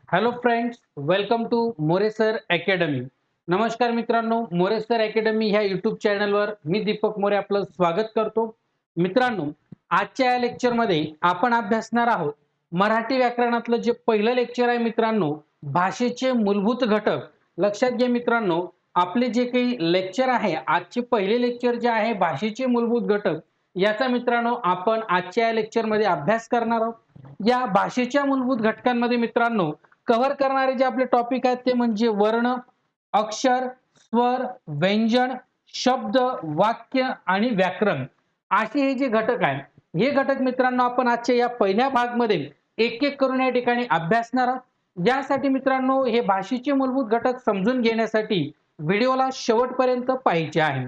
Hello friends, welcome to Moresar academy. नमस्कार मित्रांनो, मोरेसर academy ह्या यूट्यूब चॅनलवर मी दीपक मोरे आपलं स्वागत करतो. मित्रांनो, आजच्या या लेक्चरमध्ये आपण अभ्यासणार आहोत मराठी व्याकरणातलं जे पहिलं लेक्चर आहे मित्रांनो, भाषेचे मूलभूत घटक. लक्षात घ्या मित्रांनो, आपले जे काही लेक्चर आहे, आजचे पहिले लेक्चर जे आहे भाषेचे मूलभूत घटक, याचा मित्रांनो आपण आजच्या या लेक्चरमध्ये अभ्यास करणार आहोत. या भाषेच्या मूलभूत घटकांमध्ये मित्रांनो कव्हर करणारे जे आपले टॉपिक आहेत ते म्हणजे वर्ण, अक्षर, स्वर, व्यंजन, शब्द, वाक्य आणि व्याकरण. असे हे जे घटक आहेत, हे घटक मित्रांनो आपण आजच्या या पहिल्या भागमध्ये एक-एक करून या ठिकाणी अभ्यासणार आहोत. यासाठी मित्रांनो हे भाषेचे मूलभूत घटक समजून घेण्यासाठी व्हिडिओला शेवटपर्यंत पाहायचे आहे.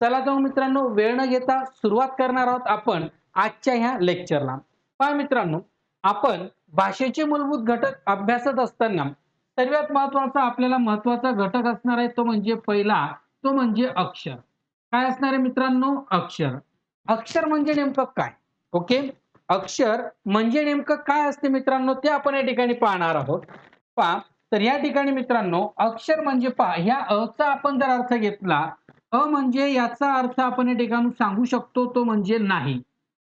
चला तर मित्रांनो वेळ न घेता सुरुवात करणार आहोत आपण आजच्या ह्या लेक्चरला. पहा मित्रांनो, आपण भाषेचे मूलभूत घटक अभ्यासत असताना सर्वात महत्वाचा घटक असणार आहे तो म्हणजे पहिला, तो म्हणजे अक्षर. काय असणार आहे मित्रांनो? अक्षर. अक्षर म्हणजे नेमकं काय? ओके. अक्षर म्हणजे नेमकं काय असते मित्रांनो ते आपण या ठिकाणी पाहणार आहोत. पहा, तर या ठिकाणी मित्रांनो अक्षर म्हणजे पहा, ह्या चा आपण जर अर्थ घेतला, म्हणजे याचा अर्थ आपण या ठिकाणी सांगू शकतो तो म्हणजे नाही.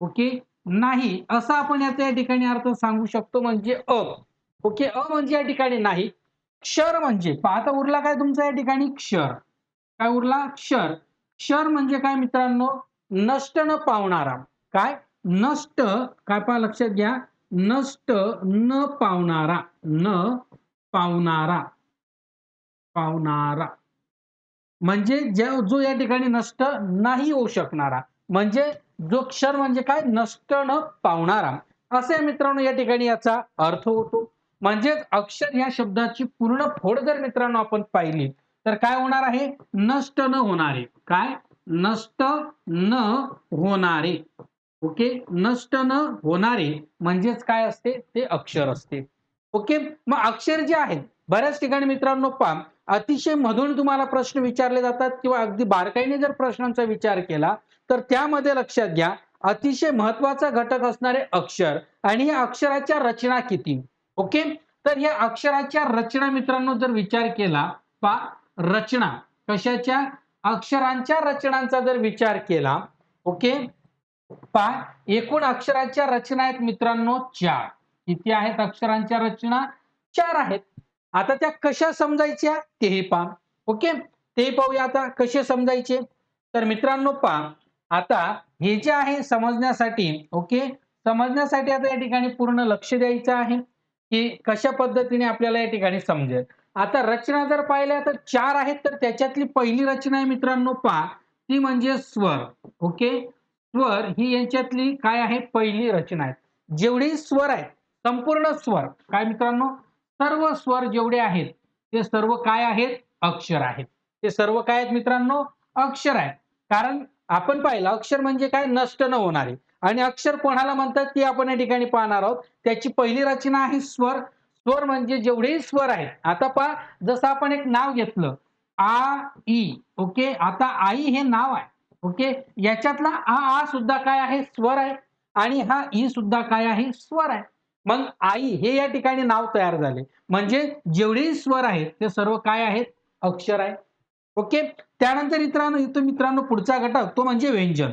ओके. नाही असा आपण याचा या ठिकाणी अर्थ सांगू शकतो म्हणजे ओके. म्हणजे या ठिकाणी नाही. क्षर म्हणजे पहा, आता उरला काय तुमचा या ठिकाणी क्षर. काय उरला? क्षर. क्षर म्हणजे काय मित्रांनो? नष्ट न पावणारा. काय? नष्ट. काय पहा लक्षात घ्या. नष्ट न पावणारा. न पावणारा. पावणारा. म्हणजे जो या ठिकाणी नष्ट नाही होऊ शकणारा. म्हणजे जो क्षर म्हणजे काय? नष्ट न पावणारा. असे मित्रांनो या ठिकाणी याचा अर्थ होतो. म्हणजेच अक्षर या शब्दाची पूर्ण फोड जर मित्रांनो आपण पाहिली, तर काय होणार आहे? नष्ट न होणारे. काय? नष्ट न होणारे. ओके. नष्ट न होणारे म्हणजेच काय असते? ते अक्षर असते. ओके. मग अक्षर जे आहेत, बऱ्याच ठिकाणी मित्रांनो पहा, अतिशय मधून तुम्हाला प्रश्न विचारले जातात किंवा अगदी बारकाईने जर प्रश्नांचा विचार केला, तर त्यामध्ये लक्षात घ्या, अतिशय महत्त्वाचा घटक असणारे अक्षर आणि या अक्षराच्या रचना किती. ओके. तर या अक्षराच्या रचना मित्रांनो जर विचार केला, पहा रचना कशाच्या? अक्षरांच्या रचनांचा जर विचार केला, ओके. पहा एकूण अक्षराच्या रचना आहेत मित्रांनो 4. किती आहेत अक्षरांच्या रचना? 4 आहेत. आता त्या कशा समजायच्या तेही पहा. ओके. ते पाहूया आता कसे समजायचे. तर मित्रांनो पहा, आता हे जे आहे समजण्यासाठी, ओके, समजण्यासाठी आता या ठिकाणी पूर्ण लक्ष द्यायचं आहे, की कशा पद्धतीने आपल्याला या ठिकाणी समजेल. आता रचना जर पाहिल्या तर 4 आहेत, तर त्याच्यातली पहिली रचना आहे मित्रांनो पहा, ती म्हणजे स्वर. ओके. स्वर ही यांच्यातली काय आहे? पहिली रचना आहे. जेवढे स्वर आहेत, संपूर्ण स्वर काय मित्रांनो? सर्व स्वर जेवढे आहेत, ते सर्व काय आहेत? अक्षर आहेत. ते सर्व काय आहेत मित्रांनो? अक्षर आहेत. कारण आपण पाहिलं अक्षर म्हणजे काय? नष्ट न होणारे. आणि अक्षर कोणाला म्हणतात ते आपण या ठिकाणी पाहणार आहोत. त्याची पहिली रचना आहे स्वर. स्वर म्हणजे जेवढेही स्वर आहेत. आता पहा, जसं आपण एक नाव घेतलं, आ, ई. ओके. आता आई हे नाव आहे. ओके. याच्यातला आ सुद्धा काय आहे? स्वर आहे. आणि हा ई सुद्धा काय आहे? स्वर आहे. मग आई हे या ठिकाणी नाव तयार झाले. म्हणजे जेवढेही स्वर आहेत ते सर्व काय आहेत? अक्षर आहे. ओके. त्यानंतर इथं मित्रांनो पुढचा घटक तो म्हणजे व्यंजन.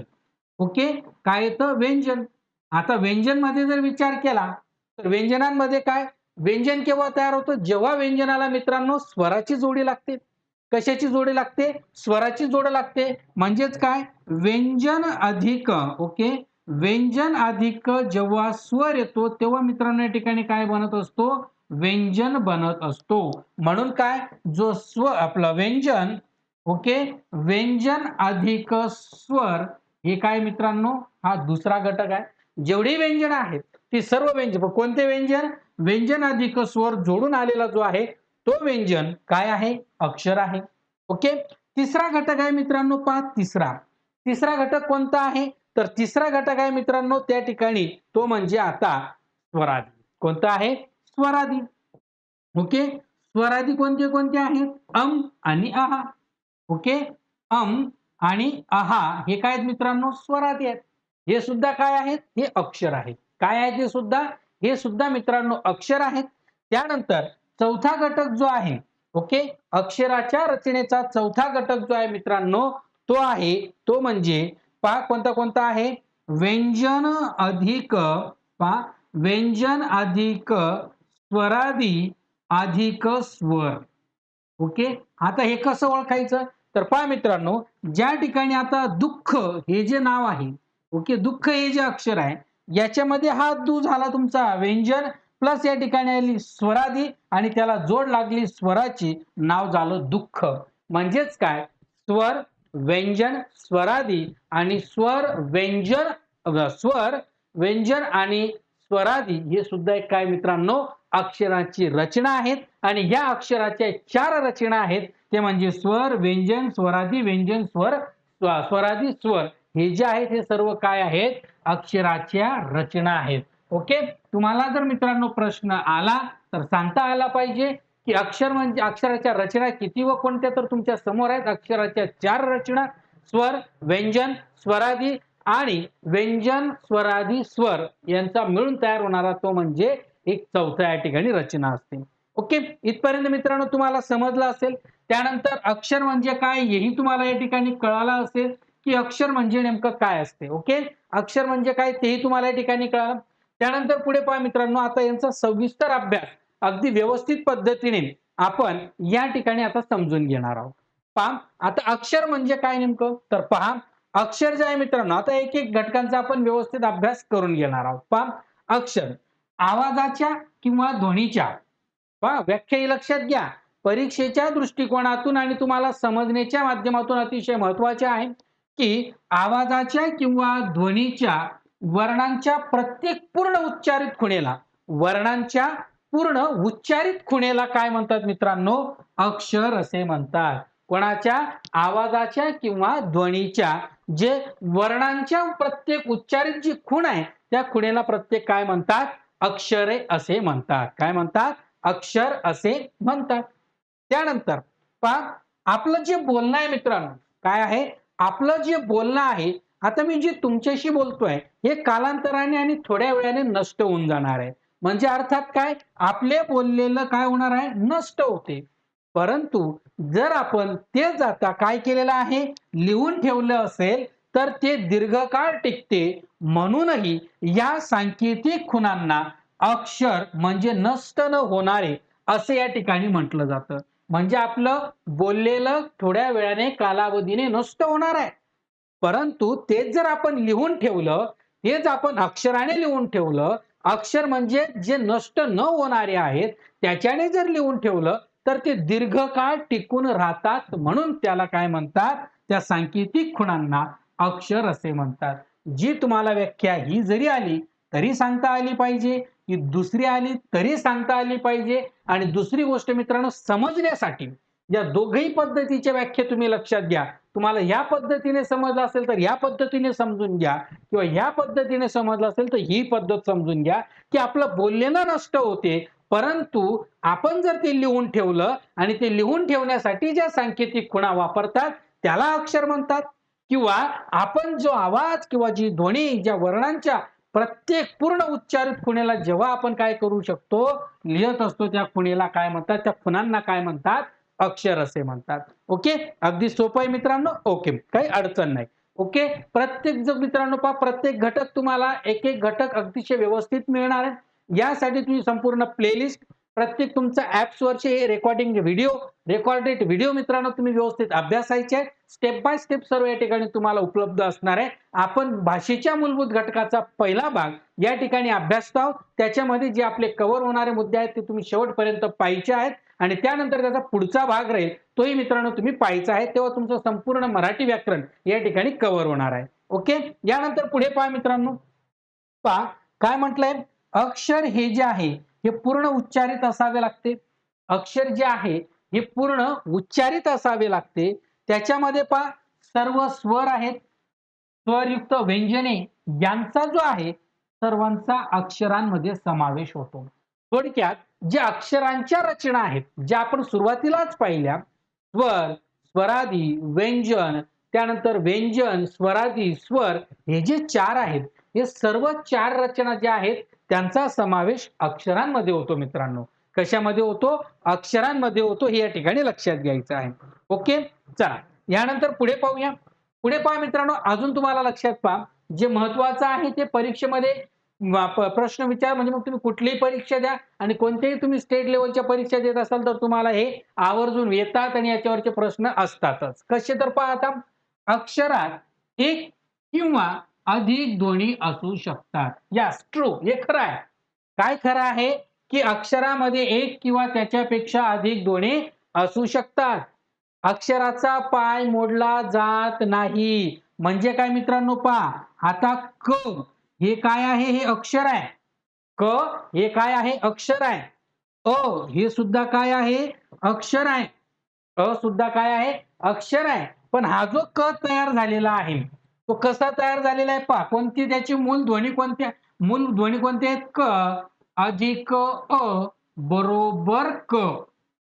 ओके. काय येतं? व्यंजन. आता व्यंजनमध्ये जर विचार केला, तर व्यंजनांमध्ये काय? व्यंजन केव्हा तयार होतं? जेव्हा व्यंजनाला मित्रांनो स्वराची जोडी लागते. कशाची जोडी लागते? स्वराची जोड लागते. म्हणजेच काय? व्यंजन अधिक, ओके. व्यंजन अधिक जेव्हा स्वर येतो, तेव्हा मित्रांनो या ठिकाणी काय बनत असतो? व्यंजन बनत असतो. म्हणून काय? जो आपलं व्यंजन, ओके. व्यंजन अधिक स्वर हे काय मित्रांनो? हा दुसरा घटक आहे. जेवढी व्यंजन आहेत, ती सर्व व्यंजन. कोणते व्यंजन? व्यंजन अधिक स्वर जोडून आलेला जो आहे, तो व्यंजन काय आहे? अक्षर आहे. ओके. तिसरा घटक आहे मित्रांनो पहा तिसरा. तिसरा घटक कोणता आहे? तर तिसरा घटक आहे मित्रांनो त्या ठिकाणी तो म्हणजे आता स्वरादी. कोणता आहे? स्वरादी. ओके. स्वरादी कोणते आहेत? आणि आहा. ओके. आणि आहा हे काय आहेत मित्रांनो? स्वरादी आहेत. हे सुद्धा काय आहेत? हे अक्षर आहेत. काय आहेत हे सुद्धा? हे सुद्धा मित्रांनो अक्षर आहेत. त्यानंतर चौथा घटक जो आहे, ओके, अक्षराच्या रचनेचा चौथा घटक जो आहे मित्रांनो, तो आहे तो म्हणजे पहा कोणता कोणता आहे, व्यंजन अधिक पहा व्यंजन अधिक स्वरादी अधिक स्वर. ओके. आता हे कसं ओळखायचं? तर पहा मित्रांनो, ज्या ठिकाणी आता दुःख हे जे नाव आहे, ओके, दुःख हे जे अक्षर आहे, याच्यामध्ये हा दू झाला तुमचा व्यंजन प्लस या ठिकाणी आली स्वरादी आणि त्याला जोड लागली स्वराची, नाव झालं दुःख. म्हणजेच काय? स्वर, व्यंजन, स्वरादी आणि स्वर, व्यंजन आणि स्वरादी हे सुद्धा एक काय मित्रांनो अक्षराची रचना आहेत आणि या अक्षराच्या 4 रचना आहेत ते म्हणजे स्वर, व्यंजन, स्वरादी, व्यंजन, स्वर, स्वरादी, स्वर. हे जे आहेत हे सर्व काय आहेत? अक्षराच्या रचना आहेत. ओके. तुम्हाला जर मित्रांनो प्रश्न आला तर सांगता आला पाहिजे की अक्षर म्हणजे अक्षराच्या रचना किती व कोणत्या, तर तुमच्या समोर आहेत अक्षराच्या 4 रचना, स्वर, व्यंजन, स्वरादी आणि व्यंजन, स्वरादी, स्वर यांचा मिळून तयार होणारा तो म्हणजे एक चौथा या ठिकाणी रचना असते. ओके. इथपर्यंत मित्रांनो तुम्हाला समजलं असेल. त्यानंतर अक्षर म्हणजे काय हेही तुम्हाला या ठिकाणी कळालं असेल की अक्षर म्हणजे नेमकं काय असते. ओके. अक्षर म्हणजे काय तेही तुम्हाला या ठिकाणी कळालं. त्यानंतर पुढे पहा मित्रांनो, आता यांचा सविस्तर अभ्यास अगदी व्यवस्थित पद्धतीने आपण या ठिकाणी आता समजून घेणार आहोत. पहा आता अक्षर म्हणजे काय नेमकं, तर पहा अक्षर जे आहे मित्रांनो, आता एक एक घटकांचा आपण व्यवस्थित अभ्यास करून घेणार आहोत. पहा अक्षर आवाजाच्या किंवा ध्वनीच्या, पहा व्याख्या ही लक्षात घ्या, परीक्षेच्या दृष्टिकोनातून आणि तुम्हाला समजण्याच्या माध्यमातून अतिशय महत्वाचे आहे की आवाजाच्या किंवा ध्वनीच्या वर्णांच्या प्रत्येक पूर्ण उच्चारित खुणेला, वर्णांच्या पूर्ण उच्चारित खुणेला काय म्हणतात मित्रांनो? अक्षर असे म्हणतात. कोणाच्या? आवाजाच्या किंवा ध्वनीच्या जे वर्णांच्या प्रत्येक उच्चारित जी खूण आहे त्या खुणेला प्रत्येक काय म्हणतात? अक्षरे असे म्हणतात. काय म्हणतात? अक्षर असे म्हणतात. त्यानंतर पहा आपलं जे बोलणं आहे मित्रांनो, काय आहे? आपलं जे बोलणं आहे, आता मी जे तुमच्याशी बोलतोय हे कालांतराने आणि थोड्या वेळाने नष्ट होऊन जाणार आहे. म्हणजे अर्थात काय? आपले बोललेलं काय होणार आहे? नष्ट होते. परंतु जर आपण तेच आता काय केलेलं आहे? लिहून ठेवलं असेल तर ते दीर्घकाळ टिकते. म्हणूनही या सांकेतिक खुणांना अक्षर म्हणजे नष्ट न होणारे असे या ठिकाणी म्हटलं जातं. म्हणजे आपलं बोललेलं थोड्या वेळाने कालावधीने नष्ट होणार आहे. परंतु तेच जर आपण लिहून ठेवलं, तेच आपण अक्षराने लिहून ठेवलं, अक्षर म्हणजे जे नष्ट न होणारे आहेत, त्याच्याने जर लिहून ठेवलं, तर ते दीर्घकाळ टिकून राहतात. म्हणून त्याला काय म्हणतात? त्या सांकेतिक खुणांना अक्षर असे म्हणतात. जी तुम्हाला व्याख्या ही जरी आली, तरी सांगता आली पाहिजे, की दुसरी आली तरी सांगता आली पाहिजे. आणि दुसरी गोष्ट मित्रांनो, समजण्यासाठी या दोघही पद्धतीच्या व्याख्या तुम्ही लक्षात घ्या. तुम्हाला ह्या पद्धतीने समजलं असेल तर ह्या पद्धतीने समजून घ्या किंवा ह्या पद्धतीने समजलं असेल तर ही पद्धत समजून घ्या, की आपलं बोललेलं नष्ट होते. परंतु आपण जर ते लिहून ठेवलं आणि ते लिहून ठेवण्यासाठी ज्या सांकेतिक खुणा वापरतात त्याला अक्षर म्हणतात. किंवा आपण जो आवाज किंवा जी ध्वनी ज्या वर्णांच्या प्रत्येक पूर्ण उच्चारित खुणेला जेव्हा आपण काय करू शकतो? लिहत असतो त्या खुणेला काय म्हणतात? त्या खुणांना काय म्हणतात? अक्षर असे म्हणतात. ओके. अगदी सोपं आहे मित्रांनो. ओके. काही अडचण नाही. ओके. प्रत्येक जो मित्रांनो पहा प्रत्येक घटक तुम्हाला एक एक घटक अतिशय व्यवस्थित मिळणार आहे. यासाठी तुम्ही संपूर्ण प्लेलिस्ट प्रत्येक तुमच्या ॲप्सवरचे हे रेकॉर्डेड व्हिडिओ मित्रांनो तुम्ही व्यवस्थित अभ्यासायचे आहेत. स्टेप बाय स्टेप सर्व या ठिकाणी तुम्हाला उपलब्ध असणार आहे. आपण भाषेच्या मूलभूत घटकाचा पहिला भाग या ठिकाणी अभ्यासत आहोत. त्याच्यामध्ये जे आपले कव्हर होणारे मुद्दे आहेत ते तुम्ही शेवटपर्यंत पाहायचे आहेत आणि त्यानंतर त्याचा पुढचा भाग राहील तोही मित्रांनो तुम्ही पाहायचा आहे. तेव्हा तुमचं संपूर्ण मराठी व्याकरण या ठिकाणी कव्हर होणार आहे. ओके. यानंतर पुढे पहा मित्रांनो, पहा काय म्हटलंय? अक्षर हे जे आहे हे पूर्ण उच्चारित असावे लागते. अक्षर जे आहे हे पूर्ण उच्चारित असावे लागते. त्याच्यामध्ये पहा सर्व स्वर आहेत, स्वरयुक्त व्यंजने यांचा जो आहे सर्वांचा अक्षरांमध्ये समावेश होतो. थोडक्यात जे अक्षरांच्या रचना आहेत ज्या आपण सुरुवातीलाच पाहिल्या, स्वर, स्वरादी, व्यंजन, त्यानंतर व्यंजन, स्वरादी, स्वर हे जे 4 आहेत, हे सर्व 4 रचना ज्या आहेत त्यांचा समावेश अक्षरांमध्ये होतो मित्रांनो. कशामध्ये होतो? अक्षरांमध्ये होतो. हे या ठिकाणी लक्षात घ्यायचं आहे. ओके. चला यानंतर पुढे पाहूया. पुढे पहा मित्रांनो, अजून तुम्हाला लक्षात पहा, जे महत्वाचं आहे ते परीक्षेमध्ये प्रश्न विचार म्हणजे मग तुम्ही कुठलीही परीक्षा द्या आणि कोणत्याही तुम्ही स्टेट लेव्हलच्या परीक्षा देत असाल तर तुम्हाला हे आवर्जून येतात आणि याच्यावरचे प्रश्न असतातच. कसे तर पहा आता, अक्षरात एक किंवा अधिक ध्वनी असू शकतात. यस ट्रू, हे खरं आहे. काय खरं आहे, की अक्षरामध्ये एक किंवा त्याच्यापेक्षा अधिक ध्वनी असू शकतात. अक्षराचा पाय मोडला जात नाही. म्हणजे काय मित्रांनो पहा, आता क हे काय आहे? हे अक्षर आहे. क हे काय आहे? अक्षर आहे. अ हे सुद्धा काय आहे? अक्षर आहे. अ सुद्धा काय आहे? अक्षर आहे. पण हा जो क तयार झालेला आहे, तो कसा तयार झालेला आहे पहा. कोणती त्याची मूल ध्वनी कोणत्या? मूल ध्वनी कोणते आहेत? क अधिक अ बरोबर क.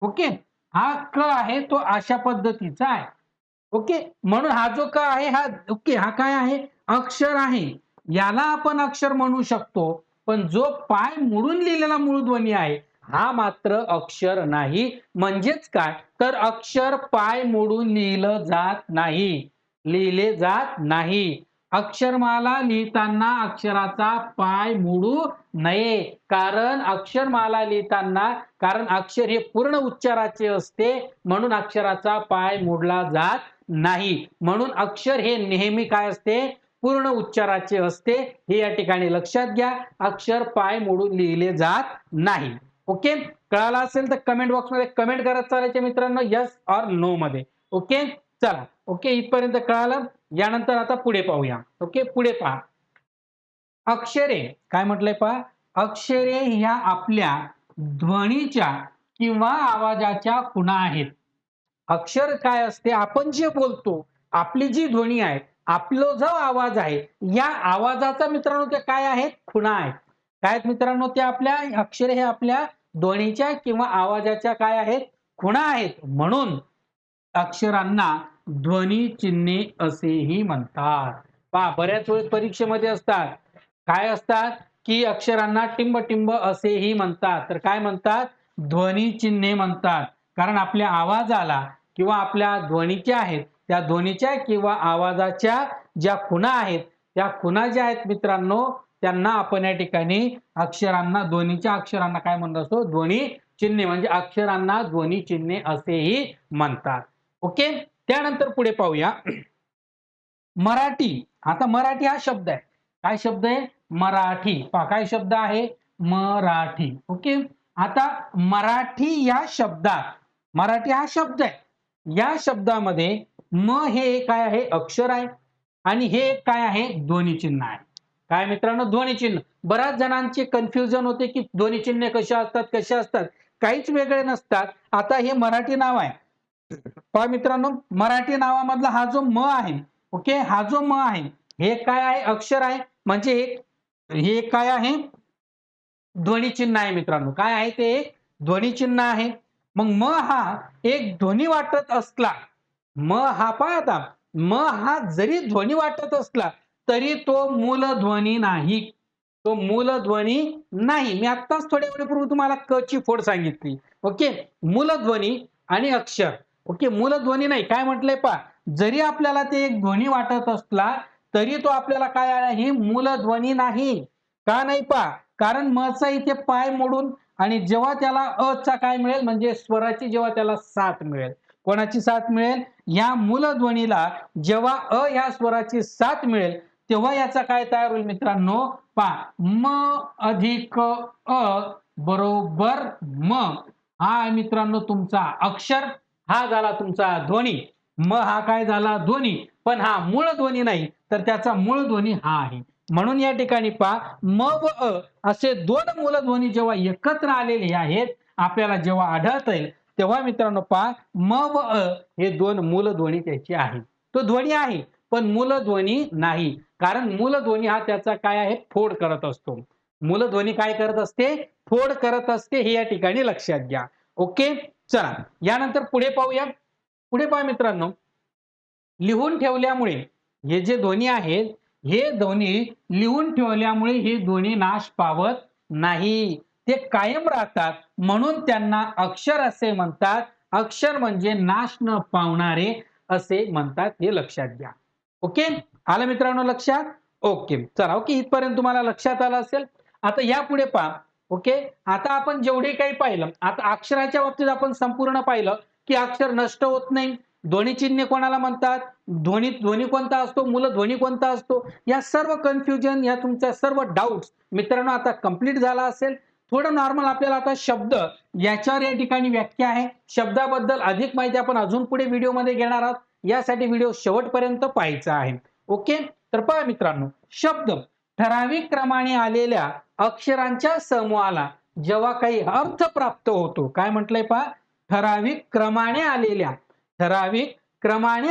ओके. हा क आहे तो अशा पद्धतीचा आहे. ओके. म्हणून हा जो क आहे हा ओके हा काय आहे? अक्षर आहे. याला आपण अक्षर म्हणू शकतो. पण जो पाय मोडून लिहिलेला मूळध्वनी आहे, हा मात्र अक्षर नाही. म्हणजेच काय? तर अक्षर पाय मोडून लिहिलं जात नाही. लिहिले जात नाही. अक्षरमाला लिहिताना अक्षराचा पाय मोडू नये. कारण अक्षरमाला लिहिताना कारण अक्षर हे पूर्ण उच्चाराचे असते, म्हणून अक्षराचा पाय मोडला जात नाही. म्हणून अक्षर हे नेहमी काय असते? पूर्ण उच्चाराचे असते. हे या ठिकाणी लक्षात घ्या. अक्षर पाय मोडून लिहिले जात नाही. ओके. कळालं असेल तर कमेंट बॉक्समध्ये कमेंट करत चालायचे मित्रांनो, येस ऑर नो मध्ये. ओके. चला. ओके. इथपर्यंत कळालं. यानंतर आता पुढे पाहूया. ओके. पुढे पहा. अक्षरे काय म्हटलंय पहा. अक्षरे ह्या आपल्या ध्वनीच्या किंवा आवाजाच्या खुणा आहेत. अक्षर काय असते? आपण जे बोलतो, आपली जी ध्वनी आहे, आपला जो आवाज आहे, या आवाजाचा मित्रांनो त्या काय आहेत? खुणा आहेत. काय आहेत मित्रांनो? त्या आपल्या अक्षरे हे आपल्या ध्वनीच्या किंवा आवाजाच्या काय आहेत? खुणा आहेत. म्हणून अक्षरांना ध्वनी चिन्हे असेही म्हणतात. पहा बऱ्याच वेळेस परीक्षेमध्ये असतात. काय असतात? की अक्षरांना टिंब-टिंब असेही म्हणतात. तर काय म्हणतात? ध्वनी चिन्हे म्हणतात. कारण आपल्या आवाजाला किंवा आपल्या ध्वनीच्या आहेत, त्या ध्वनीच्या किंवा आवाजाच्या ज्या खुणा आहेत, त्या खुणा ज्या आहेत मित्रांनो, त्यांना आपण या ठिकाणी अक्षरांना ध्वनीच्या अक्षरांना काय म्हणत असतो? ध्वनी चिन्हे म्हणजे अक्षरांना ध्वनी चिन्हे असेही म्हणतात. ओके. त्यानंतर पुढे पाहूया. मराठी. आता मराठी हा शब्द आहे. काय शब्द आहे? मराठी. पहा काय शब्द आहे? मराठी. ओके. आता मराठी या शब्दात मराठी हा शब्द आहे. या शब्दामध्ये म हे काय आहे? अक्षर आहे आणि हे काय आहे? ध्वनिचिन्ह आहे. काय मित्रांनो? ध्वनिचिन्ह. बऱ्याच जणांचे कन्फ्युजन होते की ध्वनिचिन्ह कशा असतात, कशा असतात? काहीच वेगळे नसतात. आता हे मराठी नाव आहे. पहा मित्रांनो, मराठी नावामधला हा जो म आहे, ओके, हा जो म आहे, हे काय आहे? अक्षर आहे. म्हणजे हे काय आहे? ध्वनिचिन्ह आहे मित्रांनो. काय आहे ते? एक ध्वनिचिन्ह आहे. मग म हा एक ध्वनी वाटत असला, म हा पहा आता, म हा जरी ध्वनी वाटत असला, तरी तो मूलध्वनी नाही. तो मूलध्वनी नाही. मी आत्ताच थोड्या वेळापूर्वी तुम्हाला क ची फोड सांगितली. ओके. मूलध्वनी आणि अक्षर. ओके. मूलध्वनी नाही. काय म्हटलंय पहा, जरी आपल्याला ते एक ध्वनी वाटत असला, तरी तो आपल्याला काय आहे? ही मूलध्वनी नाही. का नाही पहा? कारण म चा इथे पाय मोडून आणि जेव्हा त्याला अ चा काय मिळेल म्हणजे स्वराची जेव्हा त्याला साथ मिळेल. कोणाची साथ मिळेल? या मूलध्वनीला जेव्हा अ ह्या स्वराची साथ मिळेल, तेव्हा याचा काय तयार होईल मित्रांनो? पहा म अधिक अ बरोबर म. हा आहे मित्रांनो तुमचा अक्षर. हा झाला तुमचा ध्वनी. म हा काय झाला? ध्वनी. पण हा मूळ ध्वनी नाही, तर त्याचा मूळ ध्वनी हा आहे. म्हणून या ठिकाणी पहा म व अ असे दोन मूलध्वनी जेव्हा एकत्र आलेले आहेत, आपल्याला जेव्हा आढळतील, तेव्हा मित्रांनो पहा म व अ हे दोन मूलध्वनी त्याचे आहेत. तो ध्वनी आहे, पण मूलध्वनी नाही. कारण मूलध्वनी हा त्याचा काय आहे? फोड करत असतो. मूलध्वनी काय करत असते? फोड करत असते. हे या ठिकाणी लक्षात घ्या. ओके. चला यानंतर पुढे पाहूया. पुढे पहा मित्रांनो, लिहून ठेवल्यामुळे हे जे ध्वनी आहेत, हे ध्वनी लिहून ठेवल्यामुळे हे ध्वनी नाश पावत नाही. ते कायम राहतात म्हणून त्यांना अक्षर असे म्हणतात. अक्षर म्हणजे नाश न पावणारे असे म्हणतात, हे लक्षात घ्या. ओके, आलं मित्रांनो लक्षात? ओके, चला. ओके, इथपर्यंत तुम्हाला लक्षात आलं असेल. आता यापुढे पहा. ओके, आता आपण जेवढे काही पाहिलं, आता अक्षराच्या बाबतीत आपण संपूर्ण पाहिलं की अक्षर नष्ट होत नाही. ध्वनी चिन्हे कोणाला म्हणतात, ध्वनी कोणता असतो, मूलध्वनी कोणता असतो, या सर्व कन्फ्युजन, या तुमच्या सर्व डाऊट्स मित्रांनो आता कंप्लीट झाला असेल. थोडं नॉर्मल आपल्याला आता शब्द याच्यावर या ठिकाणी व्याख्या आहे. शब्दाबद्दल अधिक माहिती आपण अजून पुढे व्हिडिओमध्ये घेणार आहोत. यासाठी व्हिडिओ शेवटपर्यंत पाहायचा आहे. ओके, तर पहा मित्रांनो, शब्द ठराविक क्रमाने आलेल्या अक्षरांच्या समूहाला जेव्हा काही अर्थ प्राप्त होतो, काय म्हटलंय पहा, ठराविक क्रमाने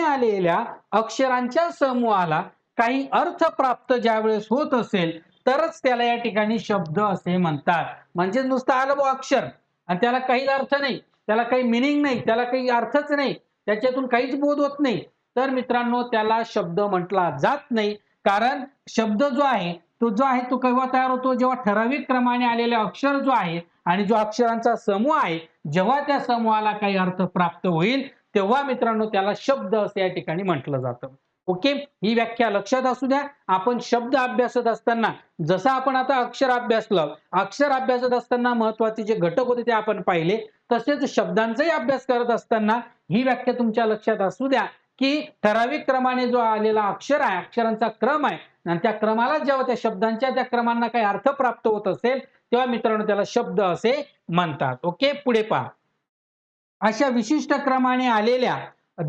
आलेल्या अक्षरांच्या समूहाला काही अर्थ प्राप्त ज्यावेळेस होत असेल तरच त्याला या ठिकाणी शब्द असे म्हणतात. म्हणजे नुसतं आलं बुवा अक्षर आणि त्याला काही अर्थ नाही, त्याला काही मिनिंग नाही, त्याला काही अर्थच नाही, त्याच्यातून काहीच बोध होत नाही, तर मित्रांनो त्याला शब्द म्हटला जात नाही. कारण शब्द जो आहे तो केव्हा तयार होतो, जेव्हा ठराविक क्रमाने आलेले अक्षर जो आहे आणि जो अक्षरांचा समूह आहे, जेव्हा त्या समूहाला काही अर्थ प्राप्त होईल तेव्हा मित्रांनो त्याला शब्द असे या ठिकाणी म्हटलं जातं. ओके, ही व्याख्या लक्षात असू द्या. आपण शब्द अभ्यासत असताना जसं आपण आता अक्षर अभ्यासलं, अक्षर अभ्यासत असताना महत्वाचे जे घटक होते ते आपण पाहिले, तसेच शब्दांचाही अभ्यास करत असताना ही व्याख्या तुमच्या लक्षात असू द्या की ठराविक क्रमाने जो आलेला अक्षर आहे, अक्षरांचा क्रम आहे आणि त्या क्रमाला जेव्हा त्या शब्दांच्या त्या क्रमांना काही अर्थ प्राप्त होत असेल तेव्हा मित्रांनो त्याला शब्द असे म्हणतात. ओके, पुढे पहा. अशा विशिष्ट क्रमाने आलेल्या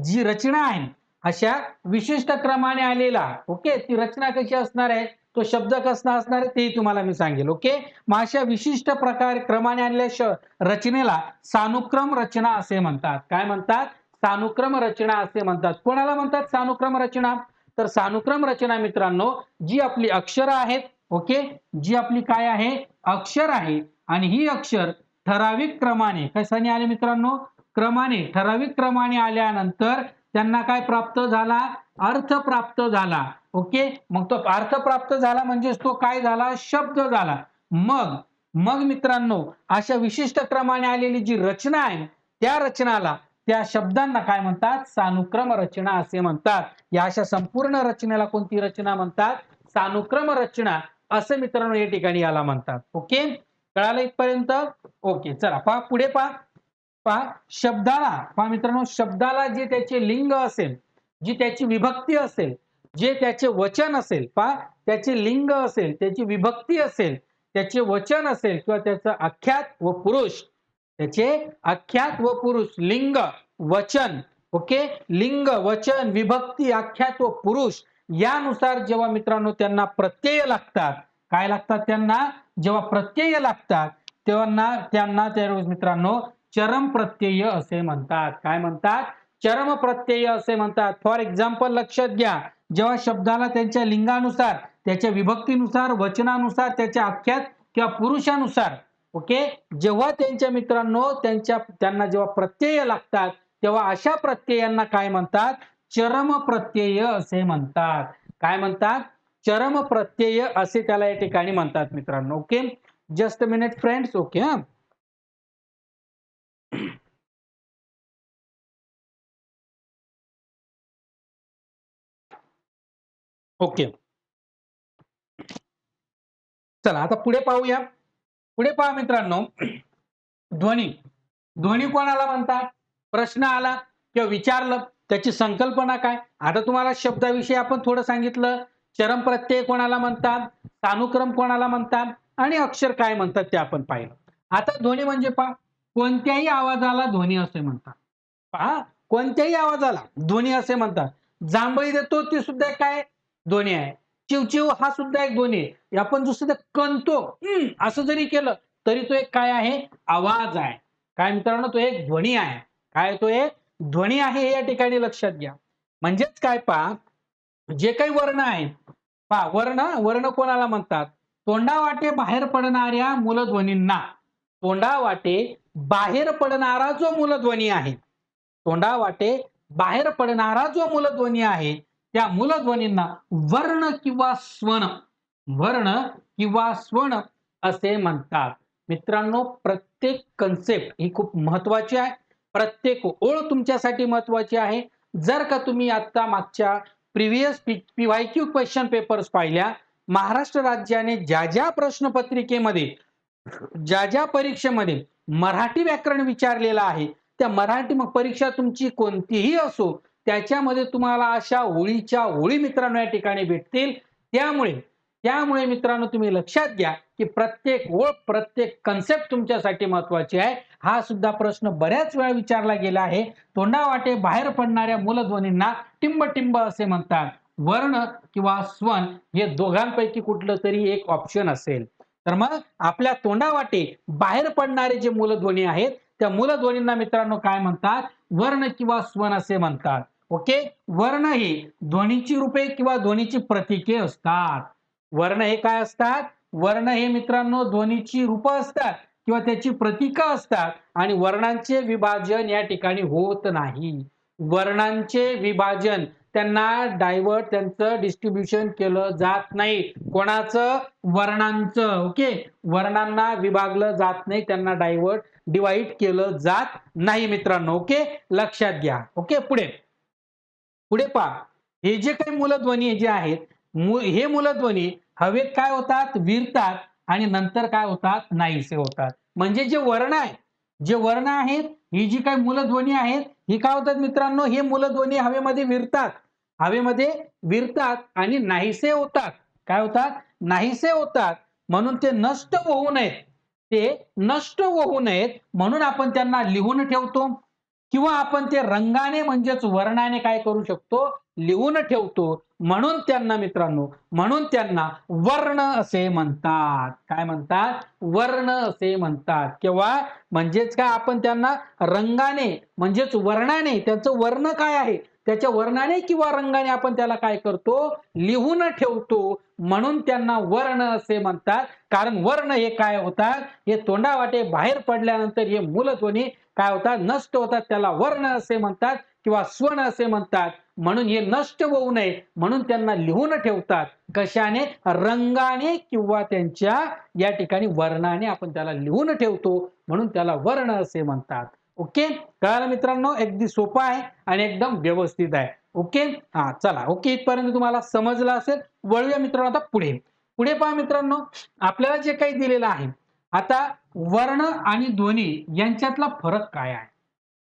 जी रचना आहे, अशा विशिष्ट क्रमाने आलेला, ओके, ती रचना कशी असणार आहे, तो शब्द कसा असणार आहे ते तुम्हाला मी सांगेल. ओके, मग अशा विशिष्ट प्रकार क्रमाने आलेल्या रचनेला सानुक्रम रचना असे म्हणतात. काय म्हणतात? सानुक्रम रचना असे म्हणतात. कोणाला म्हणतात सानुक्रम रचना? तर सानुक्रम रचना मित्रांनो जी आपली अक्षर आहेत, ओके, जी आपली काय आहे, अक्षर आहे आणि ही अक्षर ठराविक क्रमाने कशाने आले मित्रांनो, ठराविक क्रमाने आल्यानंतर त्यांना काय प्राप्त झाला, अर्थ प्राप्त झाला. ओके, मग तो अर्थ प्राप्त झाला म्हणजे तो काय झाला, शब्द झाला. मग मग मित्रांनो अशा विशिष्ट क्रमाने आलेली जी रचना आहे त्या रचनाला, त्या शब्दांना काय म्हणतात, सानुक्रम रचना असे म्हणतात. या अशा संपूर्ण रचनेला कोणती रचना म्हणतात, सानुक्रम रचना असे मित्रांनो या ठिकाणी याला म्हणतात. ओके, कळालं इथपर्यंत? ओके, चला पहा पुढे पहा पहा मित्रांनो, शब्दाला जे त्याचे लिंग असेल, जी त्याची विभक्ती असेल, जे त्याचे वचन असेल, पहा त्याचे लिंग असेल, त्याची विभक्ती असेल, त्याचे वचन असेल किंवा त्याचं आख्यात व पुरुष, त्याचे आख्यात व पुरुष, लिंग वचन, ओके, लिंग वचन विभक्ती आख्यात व पुरुष यानुसार जेव्हा मित्रांनो त्यांना प्रत्यय लागतात, काय लागतात त्यांना, जेव्हा प्रत्यय लागतात त्यांना त्यावेळेस मित्रांनो चरम प्रत्यय असे म्हणतात. काय म्हणतात? चरम प्रत्यय असे म्हणतात. फॉर एक्झाम्पल लक्षात घ्या, जेव्हा शब्दाला त्यांच्या लिंगानुसार, त्याच्या विभक्तीनुसार, वचनानुसार, त्याच्या आख्यात किंवा पुरुषानुसार, ओके, जेव्हा त्यांच्या मित्रांनो त्यांना जेव्हा प्रत्यय लागतात तेव्हा अशा प्रत्ययांना काय म्हणतात, चरम प्रत्यय असे म्हणतात. काय म्हणतात? चरम प्रत्यय असे त्याला या ठिकाणी म्हणतात मित्रांनो. Okay, just a minute friends. Okay, हा ओके, चला आता पुढे पाहूया. पुढे पहा मित्रांनो, ध्वनी. ध्वनी कोणाला म्हणतात? प्रश्न आला किंवा विचारलं त्याची संकल्पना काय? आता तुम्हाला शब्दाविषयी आपण थोडं सांगितलं. चरम प्रत्यय कोणाला म्हणतात, सानुक्रम कोणाला म्हणतात आणि अक्षर काय म्हणतात ते आपण पाहिलं. आता ध्वनी म्हणजे पहा, कोणत्याही आवाजाला ध्वनी असे म्हणतात. पहा, कोणत्याही आवाजाला ध्वनी असे म्हणतात. जांभई देतो ती सुद्धा काय ध्वनी आहे. चिवचिव हा सुद्धा एक ध्वनी आहे. आपण दुसरं कणतो असं जरी केलं तरी तो एक काय आहे, आवाज आहे. काय मित्रांनो, तो एक ध्वनी आहे. काय, तो एक ध्वनी आहे हे या ठिकाणी लक्षात घ्या. म्हणजेच काय पहा, जे काही वर्ण आहेत, पहा वर्ण कोणाला म्हणतात, तोंडावाटे बाहेर पडणाऱ्या मूलध्वनींना, तोंडावाटे बाहेर पडणारा जो मूलध्वनी आहे, तोंडावाटे बाहेर पडणारा जो मूलध्वनी आहे त्या मूलध्वनींना वर्ण किंवा स्वन असे म्हणतात. मित्रांनो, प्रत्येक कन्सेप्ट ही खूप महत्वाची आहे. प्रत्येक ओळ तुमच्यासाठी महत्वाची आहे. जर का तुम्ही आता मागच्या प्रिव्हियस पीवायक्यू क्वेश्चन पेपर्स पाहिल्या, महाराष्ट्र राज्याने ज्या प्रश्नपत्रिकेमध्ये, ज्या परीक्षेमध्ये मराठी व्याकरण विचारलेलं आहे, त्या मराठी परीक्षा तुमची कोणतीही असो, त्याच्यामध्ये तुम्हाला अशा ओळीच्या ओळी मित्रांनो या ठिकाणी भेटतील. त्यामुळे त्यामुळे मित्रांनो तुम्ही लक्षात घ्या, की प्रत्येक ओळ, प्रत्येक कन्सेप्ट तुमच्यासाठी महत्वाची आहे. हा सुद्धा प्रश्न बऱ्याच वेळा विचारला गेला आहे. तोंडावाटे बाहेर पडणाऱ्या मूलध्वनींना टिंब-टिंब असे म्हणतात. वर्ण किंवा स्वन हे दोघांपैकी कुठलं तरी एक ऑप्शन असेल. तर मग आपल्या तोंडावाटे बाहेर पडणारे जे मूलध्वनी आहेत, त्या मूलध्वनींना मित्रांनो काय म्हणतात? वर्ण किंवा स्वन असे म्हणतात. ओके. वर्ण हे ध्वनीची रूपे किंवा ध्वनीची प्रतीके असतात. वर्ण हे काय असतात? वर्ण हे मित्रांनो ध्वनीची रूपं असतात किंवा त्याची प्रतीकं असतात आणि वर्णांचे विभाजन या ठिकाणी होत नाही. वर्णांचे विभाजन त्यांना डायव्हर्ट, त्यांचं डिस्ट्रीब्युशन केलं जात नाही. कोणाचं? वर्णांचं. ओके. वर्णांना विभागलं जात नाही, त्यांना डिवाइड केलं जात नाही मित्रांनो. ओके. लक्षात घ्या. ओके. पुढे पहा. हे जे काही मूलध्वनी जे आहेत, हे मूलध्वनी हवेत काय होतात? विरतात आणि नंतर काय होतात? नाहीसे होतात. म्हणजे जे वर्ण आहेत, ही जी काही मूलध्वनी आहेत, ही काय होतात मित्रांनो? हे मूलध्वनी हवेमध्ये विरतात. हवेमध्ये विरतात आणि नाहीसे होतात. काय होतात? नाहीसे होतात. म्हणून ते नष्ट होऊ नयेत. म्हणून आपण त्यांना लिहून ठेवतो किंवा आपण ते रंगाने म्हणजेच वर्णाने काय करू शकतो? लिहून ठेवतो. म्हणून त्यांना वर्ण असे म्हणतात. काय म्हणतात? वर्ण असे म्हणतात. किंवा म्हणजेच काय, आपण त्यांना रंगाने म्हणजेच वर्णाने, त्याचं वर्ण काय आहे त्याच्या वर्णाने किंवा रंगाने आपण त्याला काय करतो? लिहून ठेवतो. म्हणून त्यांना वर्ण असे म्हणतात. कारण वर्ण हे काय होतात? हे तोंडावाटे बाहेर पडल्यानंतर हे मूलध्वनी काय होतात? नष्ट होतात. त्याला वर्ण असे म्हणतात किंवा स्वन असे म्हणतात. म्हणून हे नष्ट होऊ नये म्हणून त्यांना लिहून ठेवतात. कशाने? रंगाने किंवा त्यांच्या या ठिकाणी वर्णाने आपण त्याला लिहून ठेवतो. म्हणून त्याला वर्ण असे म्हणतात. ओके. कळालं मित्रांनो? अगदी सोपं आहे आणि एकदम व्यवस्थित आहे. ओके. चला. ओके. इथपर्यंत तुम्हाला समजलं असेल. वळूया मित्रांनो आता पुढे. पुढे पहा मित्रांनो, आपल्याला जे काही दिलेलं आहे, आता वर्ण आणि ध्वनी यांच्यातला फरक काय आहे?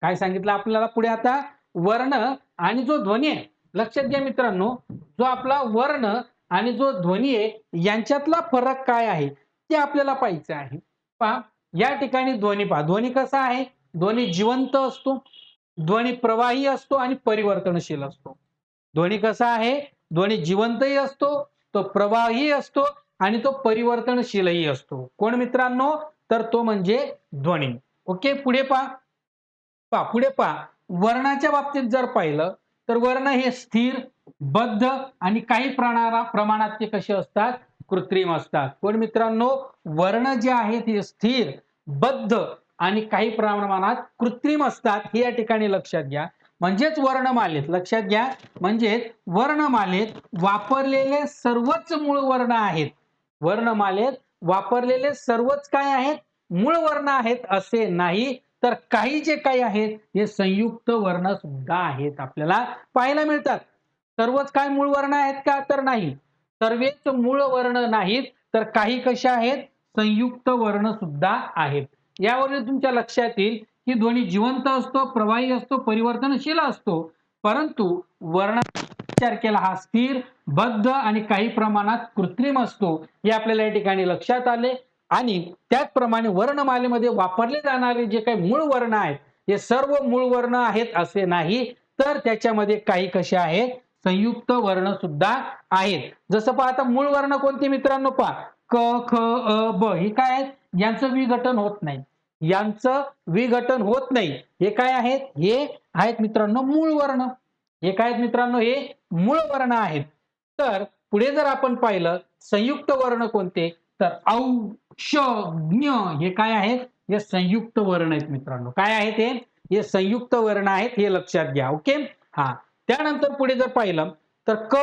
काय सांगितलं आपल्याला पुढे? आता वर्ण आणि जो ध्वनी आहे, लक्षात घ्या मित्रांनो, जो आपला वर्ण आणि जो ध्वनी आहे यांच्यातला फरक काय आहे ते आपल्याला पाहायचं आहे. पहा, या ठिकाणी ध्वनी पहा. ध्वनी कसा आहे? ध्वनी जिवंत असतो, ध्वनी प्रवाही असतो आणि परिवर्तनशील असतो. ध्वनी कसा आहे? ध्वनी जिवंतही असतो, तो प्रवाही असतो आणि तो परिवर्तनशीलही असतो. कोण मित्रांनो? तर तो म्हणजे ध्वनी. ओके. पुढे पहा. वर्णाच्या बाबतीत जर पाहिलं तर वर्ण हे स्थिर, बद्ध आणि काही प्रमाणात ते कसे असतात? कृत्रिम असतात. पण मित्रांनो, वर्ण जे आहेत हे स्थिर, बद्ध आणि काही प्रमाणात कृत्रिम असतात. हे या ठिकाणी लक्षात घ्या. म्हणजेच वर्णमालेत, लक्षात घ्या, म्हणजेच वर्णमालेत वापरलेले सर्वच मूळ वर्ण आहेत. वर्णमालेत वापरलेले सर्वच काय आहेत? मूळ वर्ण आहेत असे नाही, तर काही जे काही आहेत हे संयुक्त वर्ण सुद्धा आहेत. आपल्याला पाहायला मिळतात. सर्वच काय मूळ वर्ण आहेत का? तर नाही. सर्वच मूळ वर्ण नाहीत, तर काही कशा आहेत? संयुक्त वर्ण सुद्धा आहेत. यावरून तुमच्या लक्षात येईल की ध्वनी जिवंत असतो, प्रवाही असतो, परिवर्तनशील असतो, परंतु वर्णाचा विचार केला हा स्थिर, बद्ध आणि काही प्रमाणात कृत्रिम असतो. हे आपल्याला या ठिकाणी लक्षात आले. आणि त्याचप्रमाणे वर्णमालेमध्ये वापरले जाणारे जे काही मूळ वर्ण आहेत, हे सर्व मूळ वर्ण आहेत असे नाही, तर त्याच्यामध्ये काही कसे आहेत? संयुक्त वर्ण सुद्धा आहेत. जसं पहा, आता मूळ वर्ण कोणते मित्रांनो? पहा, क, ख, अ, ब हे काय आहेत? यांचं विघटन होत नाही. हे काय आहेत? हे आहेत मित्रांनो मूळ वर्ण. हे काय आहेत मित्रांनो? हे मूळ वर्ण आहेत. तर पुढे जर आपण पाहिलं संयुक्त वर्ण कोणते? तर औ, श, ज्ञ हे काय आहेत? हे संयुक्त वर्ण आहेत मित्रांनो. काय आहेत हे संयुक्त वर्ण आहेत, हे लक्षात घ्या. ओके. त्यानंतर पुढे जर पाहिलं तर क,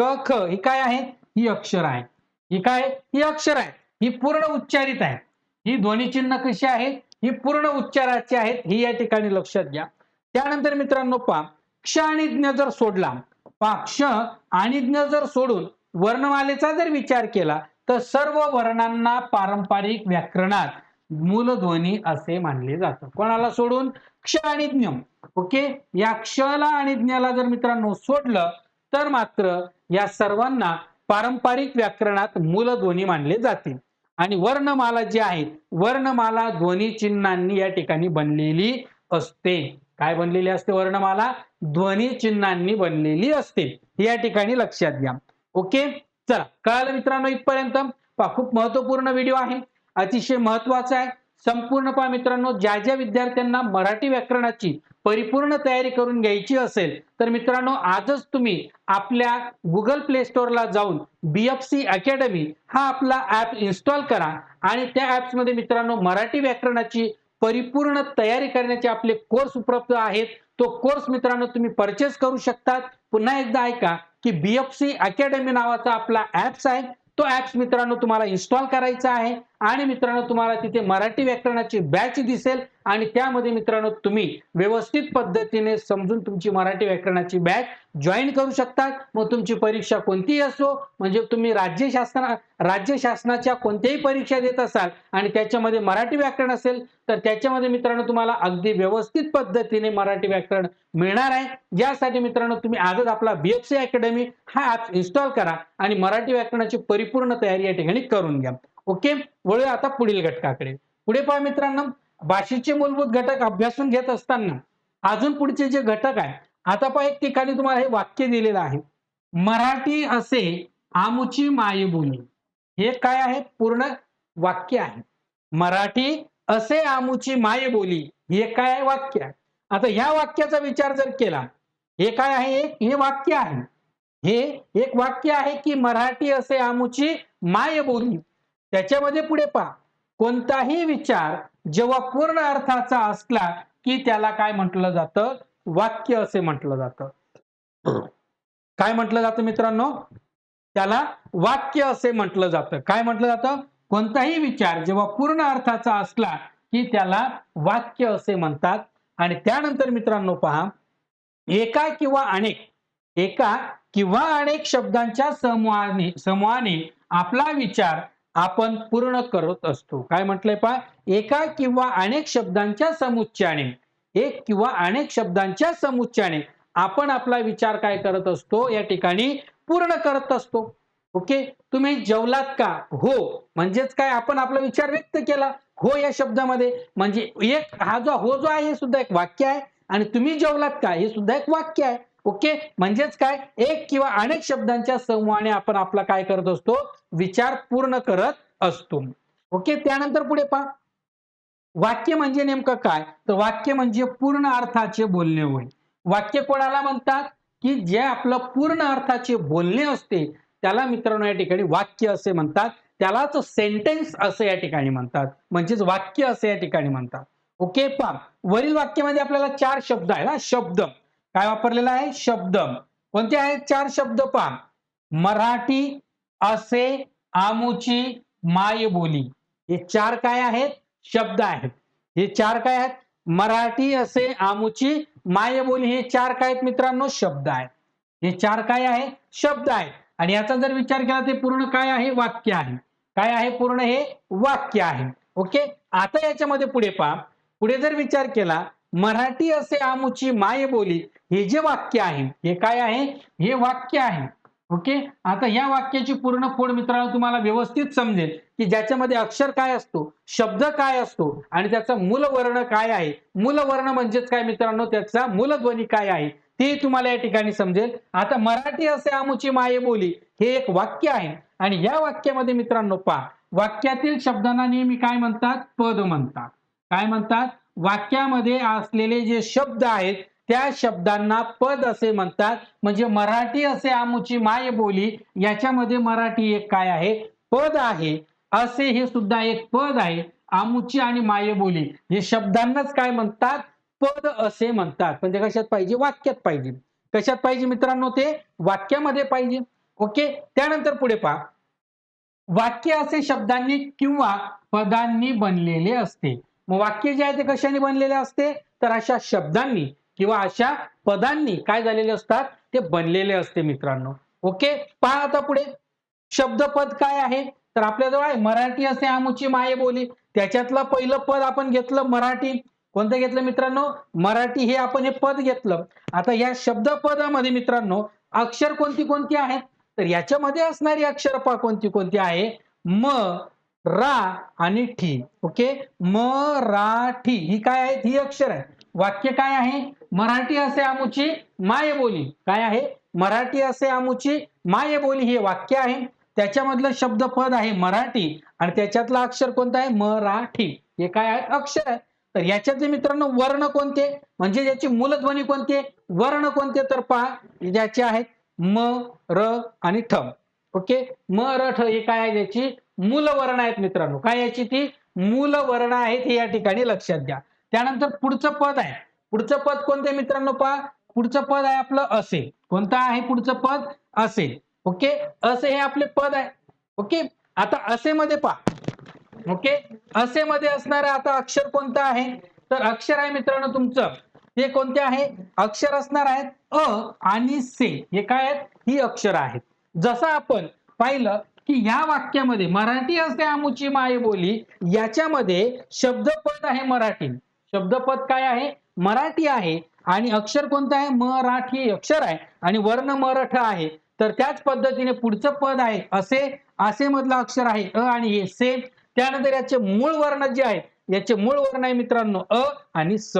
ख हे काय आहे? ही अक्षर आहे. ही काय? ही अक्षर आहे. ही पूर्ण उच्चारित आहे. ही ध्वनी चिन्ह कशी आहेत, ही पूर्ण उच्चाराची आहेत, ही या ठिकाणी लक्षात घ्या. त्यानंतर मित्रांनो पहा, क्ष आणि ज्ञ जर सोडला, पहा क्ष आणि ज्ञ जर सोडून वर्णमालेचा जर विचार केला तर सर्व वर्णांना पारंपरिक व्याकरणात मूलध्वनी असे मानले जातं. कोणाला सोडून? क्ष आणि ज्ञ. ओके, या क्षला आणि ज्ञला जर मित्रांनो सोडलं तर मात्र या सर्वांना पारंपरिक व्याकरणात मूलध्वनी मानले जाते. आणि वर्णमाला जी आहे, वर्णमाला ध्वनी चिन्हांनी या ठिकाणी बनलेली असते. काय बनलेली असते? वर्णमाला ध्वनी चिन्हांनी बनलेली असते. या ठिकाणी लक्षात घ्या. ओके, चला कळालं मित्रांनो इथपर्यंत? पहा, खूप महत्वपूर्ण व्हिडिओ आहे, अतिशय महत्वाचा आहे. संपूर्ण पहा मित्रांनो, ज्या ज्या विद्यार्थ्यांना मराठी व्याकरणाची परिपूर्ण तयारी करून घ्यायची असेल तर मित्रांनो आजच तुम्ही आपल्या Google Play Storeला जाऊन BFC अकॅडमी हा आपला ॲप इन्स्टॉल करा आणि त्या ॲप्समध्ये मित्रांनो मराठी व्याकरणाची परिपूर्ण तयारी करण्याचे आपले कोर्स उपलब्ध आहेत. तो कोर्स मित्रांनो तुम्ही परचेस करू शकतात. पुन्हा एकदा ऐका की BFC अकॅडमी नावाचा आपला ॲप्स आहे. तो ॲप्स मित्रांनो तुम्हाला इन्स्टॉल करायचा आहे आणि मित्रांनो तुम्हाला तिथे मराठी व्याकरणाची बॅच दिसेल आणि त्यामध्ये मित्रांनो तुम्ही व्यवस्थित पद्धतीने समजून तुमची मराठी व्याकरणाची बॅच जॉईन करू शकतात. मग तुमची परीक्षा कोणतीही असो, म्हणजे तुम्ही राज्य शासनाच्या कोणत्याही परीक्षा देत असाल आणि त्याच्यामध्ये मराठी व्याकरण असेल तर त्याच्यामध्ये मित्रांनो तुम्हाला अगदी व्यवस्थित पद्धतीने मराठी व्याकरण मिळणार आहे. ज्यासाठी मित्रांनो तुम्ही आजच आपला BFC अकॅडमी हा ॲप इन्स्टॉल करा आणि मराठी व्याकरणाची परिपूर्ण तयारी या ठिकाणी करून घ्या. ओके, वळूया आता पुढील घटकाकडे. पुढे पहा मित्रांनो, भाषेचे मूलभूत घटक अभ्यासून घेत असताना अजून पुढचे जे घटक आहे, आता पहा एक ठिकाणी तुम्हाला हे वाक्य दिलेलं आहे, मराठी असे आमुची मायबोली. हे काय आहे? पूर्ण वाक्य आहे. मराठी असे आमुची मायबोली हे काय आहे? वाक्य आहे. आता ह्या वाक्याचा विचार जर केला, हे काय आहे? हे वाक्य आहे. हे एक वाक्य आहे की मराठी असे आमुची मायबोली. त्याच्यामध्ये पुढे पहा, कोणताही विचार जेव्हा पूर्ण अर्थाचा असला की त्याला काय म्हटलं जातं? वाक्य असे म्हटलं जातं. काय म्हटलं जातं मित्रांनो? त्याला वाक्य असे म्हटलं जातं. काय म्हटलं जातं? कोणताही विचार जेव्हा पूर्ण अर्थाचा असला की त्याला वाक्य असे म्हणतात. आणि त्यानंतर मित्रांनो पहा, एका किंवा अनेक शब्दांच्या समूहाने आपला विचार आपण पूर्ण करत असतो. काय म्हटलंय पहा? एका किंवा अनेक शब्दांच्या समुच्चयाने, एक किंवा अनेक शब्दांच्या समुच्चयाने आपण आपला विचार काय करत असतो? या ठिकाणी पूर्ण करत असतो. ओके, तुम्ही जेवलात का? हो म्हणजेच काय? आपण आपला विचार व्यक्त केला हो या शब्दामध्ये. म्हणजे एक हा जो हो जो आहे हे सुद्धा एक वाक्य आहे आणि तुम्ही जेवलात का हे सुद्धा एक वाक्य आहे. ओके, म्हणजेच काय? एक किंवा अनेक शब्दांच्या समूहाने आपण आपला काय करत असतो? विचार पूर्ण करत असतो. ओके, त्यानंतर पुढे पहा, वाक्य म्हणजे नेमकं काय? तर वाक्य म्हणजे पूर्ण अर्थाचे बोलणे होय. वाक्य कोणाला म्हणतात? की जे आपलं पूर्ण अर्थाचे बोलणे असते त्याला मित्रांनो या ठिकाणी वाक्य असे म्हणतात. त्यालाच सेंटेन्स असे या ठिकाणी म्हणतात. म्हणजेच वाक्य असे या ठिकाणी म्हणतात. ओके, पहा वरील वाक्यामध्ये आपल्याला 4 शब्द आहेत. हा शब्द काय वापरलेला आहे? शब्द. कोणते आहेत 4 शब्द? पहा, मराठी असे आमुची मायबोली. हे 4 काय आहेत? शब्द आहेत. हे 4 काय आहेत? मराठी असे आमुची मायबोली. हे 4 काय आहेत मित्रांनो? शब्द आहेत. हे 4 काय आहेत? शब्द आहेत. आणि याचा जर विचार केला ते पूर्ण काय आहे? वाक्य आहे. काय आहे? पूर्ण हे वाक्य आहे. ओके, आता याच्यामध्ये पुढे पहा, पुढे जर विचार केला, मराठी असे आमुची मायबोली हे जे वाक्य आहे हे काय आहे? हे वाक्य आहे. ओके, आता या वाक्याची पूर्ण फोड मित्रांनो तुम्हाला व्यवस्थित समजेल की ज्याच्यामध्ये अक्षर काय असतो, शब्द काय असतो आणि त्याचा मूलवर्ण काय आहे. मूलवर्ण म्हणजेच काय मित्रांनो? त्याचा मूलध्वनी काय आहे ते तुम्हाला या ठिकाणी समजेल. आता मराठी असे आमुची मायबोली हे एक वाक्य आहे आणि या वाक्यामध्ये मित्रांनो पहा, वाक्यातील शब्दांना नेहमी काय म्हणतात? पद म्हणतात. काय म्हणतात? वाक्यामध्ये असलेले जे शब्द आहेत त्या शब्दांना पद असे म्हणतात. म्हणजे मराठी असे आमुची मायबोली याच्यामध्ये मराठी एक काय आहे? पद आहे. असे हे सुद्धा एक पद आहे. आमुची आणि मायबोली हे शब्दांनाच काय म्हणतात? पद असे म्हणतात. पण ते कशात पाहिजे? वाक्यात पाहिजे. कशात पाहिजे मित्रांनो? ते वाक्यामध्ये पाहिजे. ओके, त्यानंतर पुढे पहा, वाक्य असे शब्दांनी किंवा पदांनी बनलेले असते. मग वाक्य जे आहे ते कशाने बनलेले असते, तर अशा शब्दांनी किंवा अशा पदांनी काय झालेले असतात, ते बनलेले असते मित्रांनो. ओके, पहा आता पुढे शब्दपद काय आहे, तर आपल्याजवळ आहे मराठी असे आमुची मायबोली. त्याच्यातलं पहिलं पद आपण घेतलं मराठी. कोणतं घेतलं मित्रांनो, मराठी हे आपण हे पद घेतलं. आता या शब्दपदामध्ये मित्रांनो अक्षर कोणती कोणती आहेत, तर याच्यामध्ये असणारी अक्षर पहा कोणती कोणती आहे, म, रा आणि ठी. ओके, मराठी ही काय आहे, ही अक्षर आहे. वाक्य काय आहे, मराठी असे आमुची मायबोली. काय आहे, मराठी असे आमुची मायबोली हे वाक्य आहे. त्याच्यामधलं शब्दपद आहे मराठी आणि त्याच्यातलं अक्षर कोणतं आहे, मराठी. हे काय आहे, अक्षर आहे. तर याच्यातले मित्रांनो वर्ण कोणते, म्हणजे याची मूलध्वनी कोणते, वर्ण कोणते, तर पहा ज्याचे आहेत म, र आणि ठ. ओके, म, र, ठ हे काय आहे, याची मूल वर्ण आहेत मित्रांनो. काय याची ती मूल वर्ण आहेत, हे या ठिकाणी लक्षात घ्या. त्यानंतर पुढचं पद आहे. पुढचं पद कोणते मित्रांनो, पहा पुढचं पद आहे आपलं असे. कोणतं आहे पुढचं पद, असे. ओके, असे हे आपले पद आहे. ओके, आता असे मध्ये पहा. ओके, असे मध्ये असणारं आता अक्षर कोणतं आहे, तर अक्षर आहे मित्रांनो तुमचं हे कोणते आहे, अक्षर असणार आहेत अ आणि से. हे काय आहेत, ही अक्षर आहेत. जसं आपण पाहिलं की या वाक्यामध्ये मराठी असे आमुची मायबोली, याच्यामध्ये शब्दपद आहे मराठी. शब्दपद काय आहे, मराठी आहे आणि अक्षर कोणतं आहे, मराठी अक्षर आहे आणि वर्ण मराठ आहे. तर त्याच पद्धतीने पुढचं पद आहे असे. असे मधलं अक्षर आहे अ आणि हे से. त्यानंतर याचे मूळ वर्ण जे आहेत, याचे मूळ वर्ण आहे मित्रांनो अ आणि स.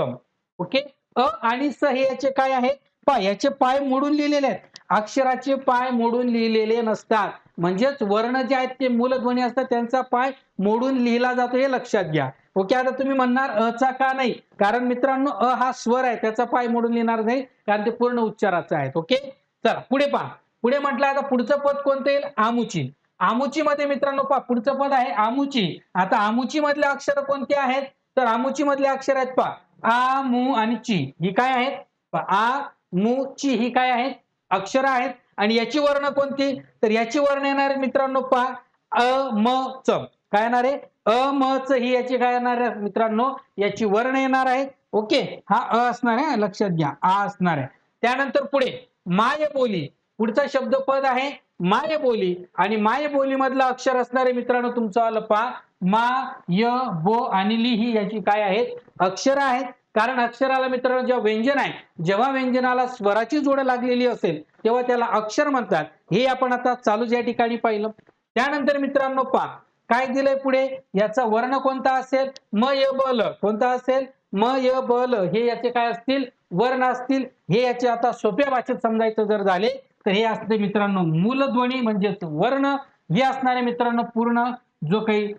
ओके, अ आणि स हे याचे काय आहेत, पहा याचे पाय मोडून लिहिलेले आहेत. अक्षराचे पाय मोडून लिहिलेले नसतात. म्हणजेच वर्ण जे आहेत ते मूलध्वनी असतात, त्यांचा पाय मोडून लिहिला जातो, हे लक्षात घ्या. ओके, आता तुम्ही म्हणणार अचा का नाही, कारण मित्रांनो अ हा स्वर आहे, त्याचा पाय मोडून लिहिणार नाही, कारण ते पूर्ण उच्चाराचा आहे. ओके, चला पुढे पहा. पुढे म्हटलं आता पुढचं पद कोणतं येईल, आमुची. आमुची मध्ये मित्रांनो पहा पुढचं पद आहे आमुची. आता आमुची मधले अक्षर कोणते आहेत, तर आमुची मधले अक्षर आहेत पहा आ, मु आणि ची. ही काय आहेत, आ, मु, ची ही काय आहेत, अक्षर आहेत. आणि याची वर्ण कोणती, तर याची वर्ण येणार मित्रांनो पहा अ, म, च. काय येणार आहे, अ, म, च ही याची काय येणार आहे मित्रांनो, याची वर्ण येणार आहे. ओके, हा अ असणार आहे, लक्षात घ्या आ असणार आहे. त्यानंतर पुढे मायबोली. पुढचा शब्दपद आहे मायबोली आणि मायबोली मधलं अक्षर असणारे मित्रांनो तुमचं आलं पहा मा, य, बो आणि ली ही याची काय आहेत, अक्षर आहेत. कारण अक्षराला मित्रांनो जेव्हा व्यंजन आहे, जेव्हा व्यंजनाला स्वराची जोड लागलेली असेल तेव्हा त्याला अक्षर म्हणतात. हे आपण आता चालूच या ठिकाणी पाहिलं. त्यानंतर मित्रांनो पहा काय दिलंय पुढे, याचा वर्ण कोणता असेल, म, य, ब, ल. कोणता असेल, म, य, ब, ल हे याचे काय असतील, वर्ण असतील. हे याचे आता सोप्या भाषेत समजायचं जर झाले तर हे असते मित्रांनो मूलध्वनी म्हणजेच वर्ण. हे असणारे मित्रांनो पूर्ण जो काही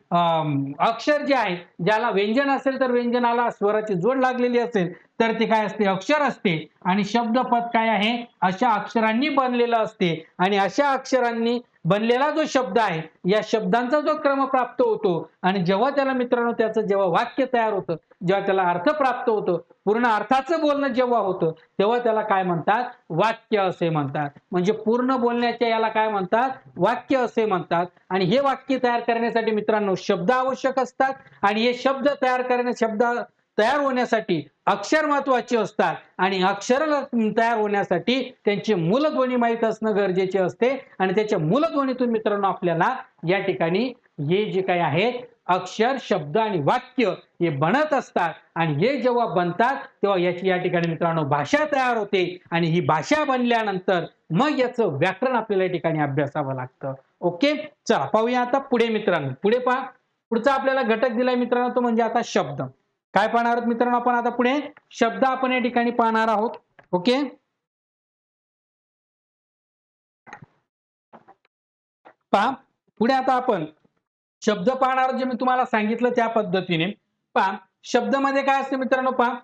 अक्षर जे आहे, ज्याला व्यंजन असेल तर व्यंजनाला स्वराची जोड लागलेली असेल तर ते काय असते, अक्षर असते. आणि शब्दपद काय आहे, अशा अक्षरांनी बनलेलं असते. आणि अशा अक्षरांनी बनलेला जो शब्द आहे, या शब्दांचा जो क्रम प्राप्त होतो आणि जेव्हा त्याला मित्रांनो त्याचं जेव्हा वाक्य तयार होतं, जेव्हा त्याला अर्थ प्राप्त होतो, पूर्ण अर्थाचं बोलणं जेव्हा होतं, तेव्हा त्याला काय म्हणतात, वाक्य असे म्हणतात. म्हणजे पूर्ण बोलण्याच्या याला काय म्हणतात, वाक्य असे म्हणतात. आणि हे वाक्य तयार करण्यासाठी मित्रांनो शब्द आवश्यक असतात आणि हे शब्द तयार शब्द तयार होण्यासाठी अक्षर महत्वाचे असतात आणि अक्षर तयार होण्यासाठी त्यांचे मूलध्वनी माहित असणं गरजेचे असते. आणि त्याच्या मूलध्वनीतून मित्रांनो आपल्याला या ठिकाणी हे जे काही आहेत अक्षर, शब्द आणि वाक्य हे बनत असतात. आणि हे जेव्हा बनतात तेव्हा याची या ठिकाणी मित्रांनो भाषा तयार होते. आणि ही भाषा बनल्यानंतर मग याचं व्याकरण आपल्याला या ठिकाणी अभ्यासावं लागतं. ओके, चला पाहूया आता पुढे मित्रांनो. पुढे पहा, पुढचा आपल्याला घटक दिलाय मित्रांनो तो म्हणजे आता शब्द. काय पाहणार आहोत मित्रांनो आपण आता पुढे, शब्द आपण या ठिकाणी पाहणार आहोत. ओके, पहा पुढे आता आपण शब्द पाहणार जे मी तुम्हाला सांगितलं त्या पद्धतीने. पहा शब्दामध्ये काय असते मित्रांनो, पहा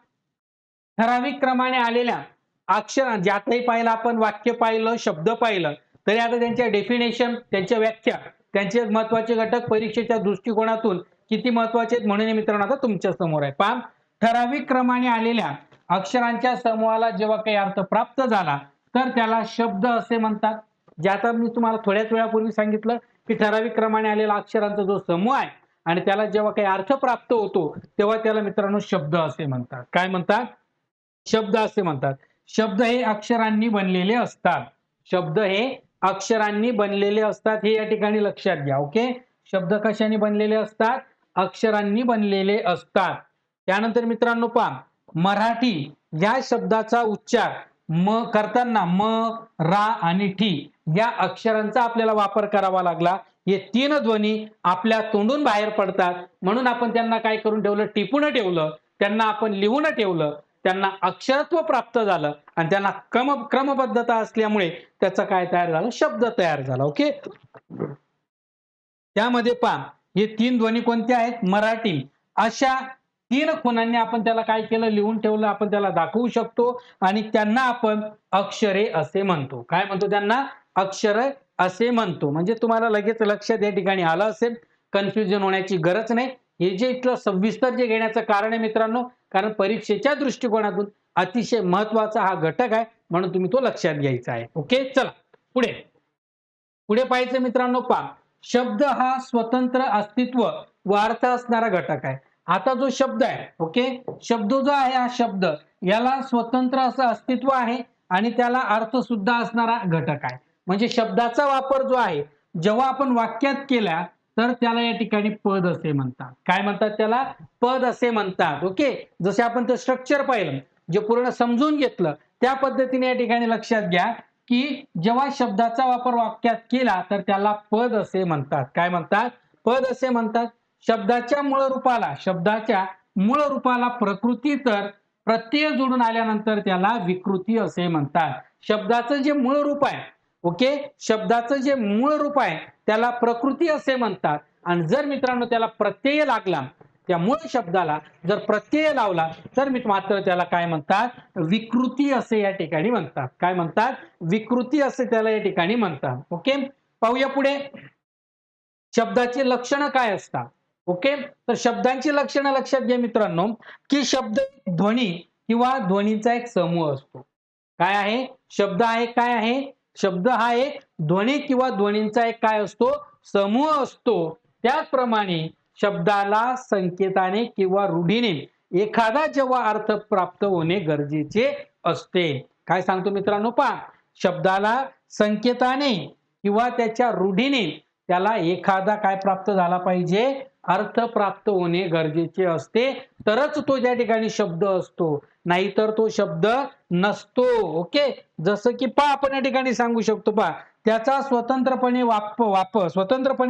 ठराविक क्रमाने आलेल्या अक्षर ज्यातही पाहिलं आपण, वाक्य पाहिलं, शब्द पाहिलं, तरी आता त्यांच्या डेफिनेशन, त्यांच्या व्याख्या, त्यांचे महत्वाचे घटक परीक्षेच्या दृष्टिकोनातून किती महत्वाचे आहेत म्हणून मित्रांनो आता तुमच्या समोर आहे. पहा ठराविक क्रमाने आलेल्या अक्षरांच्या समूहाला जेव्हा काही अर्थ प्राप्त झाला तर त्याला शब्द असे म्हणतात. जे आता मी तुम्हाला थोड्याच वेळापूर्वी सांगितलं की ठराविक क्रमाने आलेला अक्षरांचा जो समूह आहे आणि त्याला जेव्हा काही अर्थ प्राप्त होतो तेव्हा त्याला मित्रांनो शब्द असे म्हणतात. काय म्हणतात? शब्द असे म्हणतात. शब्द हे अक्षरांनी बनलेले असतात. शब्द हे अक्षरांनी बनलेले असतात हे या ठिकाणी लक्षात घ्या. ओके. शब्द कशाने बनलेले असतात? अक्षरांनी बनलेले असतात. त्यानंतर मित्रांनो पहा, मराठी या शब्दाचा उच्चार करताना म, रा आणि ठी या अक्षरांचा आपल्याला वापर करावा लागला. हे तीन ध्वनी आपल्या तोंडून बाहेर पडतात म्हणून आपण त्यांना काय करून ठेवलं? टिपून ठेवलं. त्यांना आपण लिहून ठेवलं. त्यांना अक्षरत्व प्राप्त झालं आणि त्यांना क्रमबद्धता असल्यामुळे त्याचा काय तयार झालं? शब्द तयार झाला. ओके. त्यामध्ये पहा, हे तीन ध्वनी कोणते आहेत? मराठी. अशा तीन खुणांनी आपण त्याला काय केलं? लिहून ठेवलं. आपण त्याला दाखवू शकतो आणि त्यांना आपण अक्षरे असे म्हणतो. काय म्हणतो त्यांना? अक्षरे असे म्हणतो. म्हणजे तुम्हाला लगेच लक्षात या ठिकाणी आलं असेल, कन्फ्युजन होण्याची गरज नाही. हे जे इथलं सविस्तर जे घेण्याचं कारण आहे मित्रांनो, कारण परीक्षेच्या दृष्टिकोनातून अतिशय महत्वाचा हा घटक आहे म्हणून तुम्ही तो लक्षात घ्यायचा आहे. ओके. चला पुढे पाहायचं मित्रांनो. पहा, शब्द हा स्वतंत्र अस्तित्व व अर्थ असणारा घटक आहे. आता जो शब्द आहे, ओके, शब्द जो आहे हा शब्द याला स्वतंत्र असं अस्तित्व आहे आणि त्याला अर्थ सुद्धा असणारा घटक आहे. म्हणजे शब्दाचा वापर जो आहे जेव्हा आपण वाक्यात केला तर त्याला या ठिकाणी पद असे म्हणतात. काय म्हणतात त्याला? पद असे म्हणतात. ओके. जसे आपण ते स्ट्रक्चर पाहिलं, जे पूर्ण समजून घेतलं त्या पद्धतीने या ठिकाणी लक्षात घ्या की जेव्हा शब्दाचा वापर वाक्यात केला तर त्याला पद असे म्हणतात. काय म्हणतात? पद असे म्हणतात. शब्दाच्या मूळ रूपाला प्रकृती तर प्रत्यय जोडून आल्यानंतर त्याला विकृती असे म्हणतात. शब्दाचं जे मूळ रूप आहे, ओके, शब्दाचं जे मूळ रूप आहे त्याला प्रकृती असे म्हणतात आणि जर मित्रांनो त्याला प्रत्यय लागला, त्या मूळ शब्दाला जर प्रत्यय लावला तर मात्र त्याला काय म्हणतात? विकृती असे या ठिकाणी म्हणतात. काय म्हणतात? विकृती असे त्याला या ठिकाणी म्हणतात. ओके. पाहूया पुढे, शब्दाची लक्षणं काय असतात? ओके. तर शब्दांची लक्षणं लक्षात घ्या मित्रांनो, की शब्द ध्वनी किंवा ध्वनीचा एक समूह असतो. काय आहे? शब्द आहे काय आहे? शब्द हा एक ध्वनी किंवा ध्वनींचा एक काय असतो? समूह असतो. त्याचप्रमाणे शब्दाला संकेताने किंवा रूढीने एखादा जेव्हा अर्थ प्राप्त होणे गरजेचे असते. काय सांगतो मित्रांनो? पहा, शब्दाला संकेताने किंवा त्याच्या रूढीने त्याला एखादा काय प्राप्त झाला पाहिजे? अर्थ प्राप्त होणे गरजेचे असते, तरच तो त्या ठिकाणी शब्द असतो, नाहीतर तो शब्द नसतो. ओके. जसं की पहा, आपण या ठिकाणी सांगू शकतो, पहा, त्याचा स्वतंत्रपणे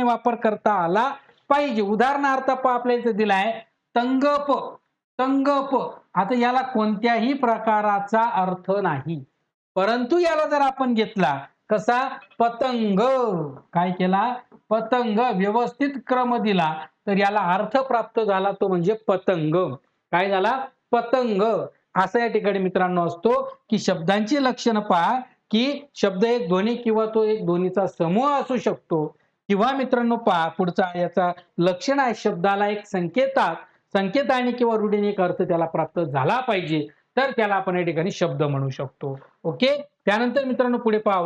वापर करता आला पाहिजे. उदाहरणार्थ पहा, आपल्या इथे दिलाय तंगप. तंगप. आता याला कोणत्याही प्रकाराचा अर्थ नाही, परंतु याला जर आपण घेतला कसा? पतंग. काय केला? पतंग. व्यवस्थित क्रम दिला तर याला अर्थ प्राप्त झाला, तो म्हणजे पतंग. काय झाला? पतंग. असं या ठिकाणी मित्रांनो असतो की शब्दांची लक्षणं पहा, की शब्द एक ध्वनी किंवा तो एक ध्वनीचा समूह असू शकतो किंवा मित्रांनो पहा पुढचा याचा लक्षण आहे, शब्दाला एक संकेताने किंवा रूढीने एक अर्थ त्याला प्राप्त झाला पाहिजे, तर त्याला आपण या ठिकाणी शब्द म्हणू शकतो. ओके. त्यानंतर मित्रांनो पुढे पहा,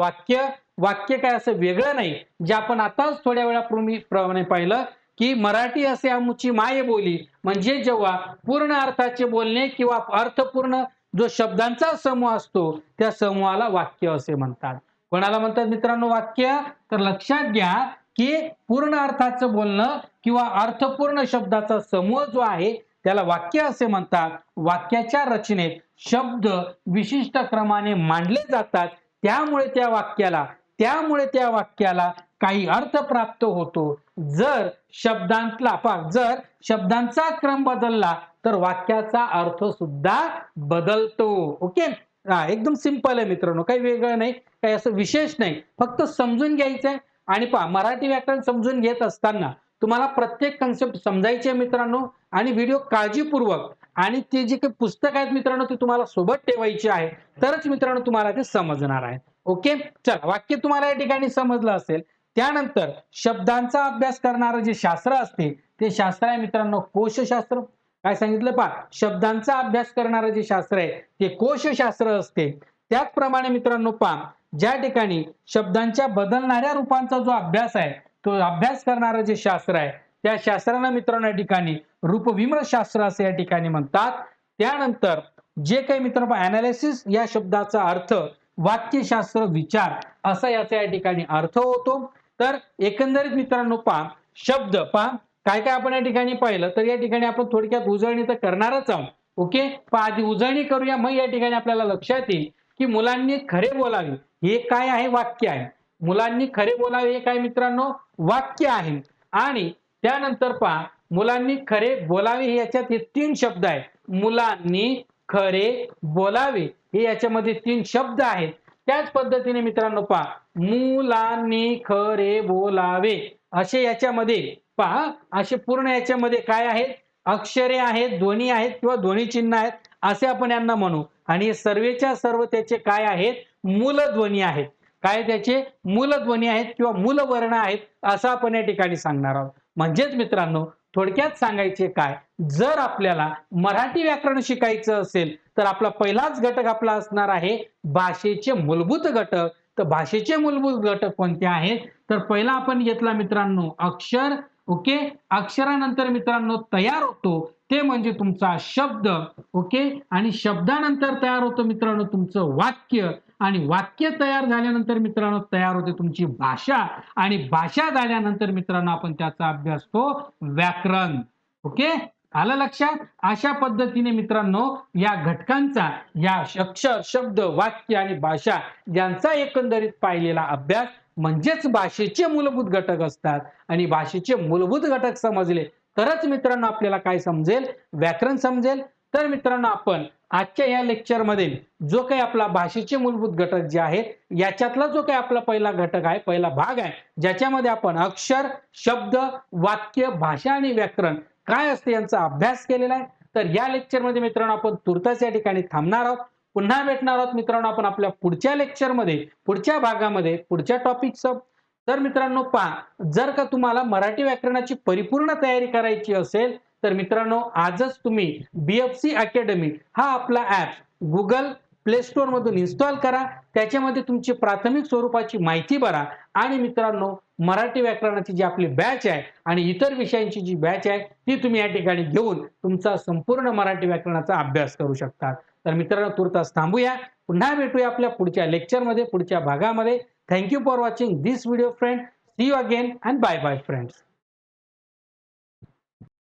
वाक्य काय असं वेगळं नाही, जे आपण आताच थोड्या वेळापूर्वी पाहिलं की मराठी असे आमुची माय बोली, म्हणजे जेव्हा पूर्ण अर्थाचे बोलणे किंवा अर्थपूर्ण जो शब्दांचा समूह असतो त्या समूहाला वाक्य असे म्हणतात. कोणाला म्हणतात मित्रांनो वाक्य? तर लक्षात घ्या की पूर्ण अर्थाचं बोलणं किंवा अर्थपूर्ण शब्दाचा समूह जो आहे त्याला वाक्य असे म्हणतात. वाक्याच्या रचनेत शब्द विशिष्ट क्रमाने मांडले जातात, त्यामुळे त्या वाक्याला काही अर्थ प्राप्त होतो. जर शब्दांचा क्रम बदलला तर वाक्याचा अर्थ सुद्धा बदलतो. ओके. एकदम सिंपल आहे मित्रांनो, काही वेगळं नाही, काही असं विशेष नाही, फक्त समजून घ्यायचंय. आणि पहा, मराठी व्याकरण समजून घेत असताना तुम्हाला प्रत्येक कन्सेप्ट समजायचे मित्रांनो, आणि व्हिडिओ काळजीपूर्वक आणि ते जे काही पुस्तक आहेत मित्रांनो ते तुम्हाला सोबत ठेवायचे आहे, तरच मित्रांनो तुम्हाला ते समजणार आहे. ओके. चला, वाक्य तुम्हाला या ठिकाणी समजलं असेल. त्यानंतर शब्दांचा अभ्यास करणारं जे शास्त्र असते ते शास्त्र आहे मित्रांनो कोशशास्त्र. काय सांगितलं पहा, शब्दांचा अभ्यास करणारं जे शास्त्र आहे ते कोशशास्त्र असते. त्याचप्रमाणे मित्रांनो पहा, ज्या ठिकाणी शब्दांच्या बदलणाऱ्या रूपांचा जो अभ्यास आहे तो अभ्यास करणारं जे शास्त्र आहे त्या शास्त्राला मित्रांनो या ठिकाणी रूपविम्र शास्त्र असे या ठिकाणी म्हणतात. त्यानंतर जे काही मित्रांनो अनालिसिस या शब्दाचा अर्थ वाक्यशास्त्र विचार असा याचा या ठिकाणी अर्थ होतो. तर एकंदरीत मित्रांनो पहा शब्द पहा काय काय आपण या ठिकाणी पाहिलं तर या ठिकाणी आपण थोडक्यात उजळणी तर करणारच आहोत. ओके पण आधी उजळणी करूया मग या ठिकाणी आपल्याला लक्षात येईल की मुलांनी खरे बोलावे हे काय आहे वाक्य आहे. मुलांनी खरे बोलावे हे काय मित्रांनो वाक्य आहे. आणि त्यानंतर पहा मुलांनी खरे बोलावे हे याच्यात हे 3 शब्द आहेत. मुलांनी खरे बोलावे हे याच्यामध्ये 3 शब्द आहेत. त्याच पद्धतीने मित्रांनो पहा मुलांनी खरे बोलावे असे याच्यामध्ये पहा असे पूर्ण याच्यामध्ये काय आहेत अक्षरे आहेत ध्वनी आहेत किंवा ध्वनी चिन्ह आहेत असे आपण यांना म्हणू. आणि सर्वच्या सर्व त्याचे काय आहेत मूलध्वनी आहेत. काय त्याचे मूलध्वनी आहेत किंवा मूलवर्ण आहेत असं आपण या ठिकाणी सांगणार आहोत. म्हणजेच मित्रांनो थोडक्यात सांगायचे काय जर आपल्याला मराठी व्याकरण शिकायचं असेल तर आपला पहिलाच घटक आपला असणार आहे भाषेचे मूलभूत घटक. तर भाषेचे मूलभूत घटक कोणते आहेत तर पहिला आपण घेतला मित्रांनो अक्षर. ओके अक्षरानंतर मित्रांनो तयार होतो ते म्हणजे तुमचा शब्द. ओके आणि शब्दानंतर तयार होतो मित्रांनो तुमचं वाक्य आणि वाक्य तयार झाल्यानंतर मित्रांनो तयार होते तुमची भाषा आणि भाषा झाल्यानंतर मित्रांनो आपण त्याचा अभ्यास तो व्याकरण. ओके आलं लक्षात. अशा पद्धतीने मित्रांनो या घटकांचा या अक्षर शब्द वाक्य आणि भाषा यांचा एकंदरीत पाहिलेला अभ्यास म्हणजेच भाषेचे मूलभूत घटक असतात. आणि भाषेचे मूलभूत घटक समजले तरच मित्रांनो आपल्याला काय समजेल व्याकरण समजेल. तर मित्रांनो आपण आजच्या या लेक्चरमध्ये जो काही आपला भाषेचे मूलभूत घटक जे आहेत याच्यातला जो काही आपला पहिला घटक आहे पहिला भाग आहे ज्याच्यामध्ये आपण अक्षर शब्द वाक्य भाषा आणि व्याकरण काय असते यांचा अभ्यास केलेला आहे. तर या लेक्चरमध्ये मित्रांनो आपण तुर्तास या ठिकाणी थांबणार आहोत. पुन्हा भेटणार आहोत मित्रांनो आपण आपल्या पुढच्या लेक्चरमध्ये पुढच्या भागामध्ये पुढच्या टॉपिकचं. तर मित्रांनो पहा जर का तुम्हाला मराठी व्याकरणाची परिपूर्ण तयारी करायची असेल तर मित्रांनो आजच तुम्ही BFC अकॅडमी हा आपला ऍप गुगल प्ले स्टोअर मधून इन्स्टॉल करा. त्याच्यामध्ये तुमची प्राथमिक स्वरूपाची माहिती भरा आणि मित्रांनो मराठी व्याकरणाची जी आपली बॅच आहे आणि इतर विषयांची जी बॅच आहे ती तुम्ही या ठिकाणी घेऊन तुमचा संपूर्ण मराठी व्याकरणाचा अभ्यास करू शकता. तर मित्रांनो तुर्तास थांबूया. पुन्हा भेटूया आपल्या पुढच्या लेक्चरमध्ये पुढच्या भागामध्ये. Thank you for watching this video friend. See you again and bye bye friends.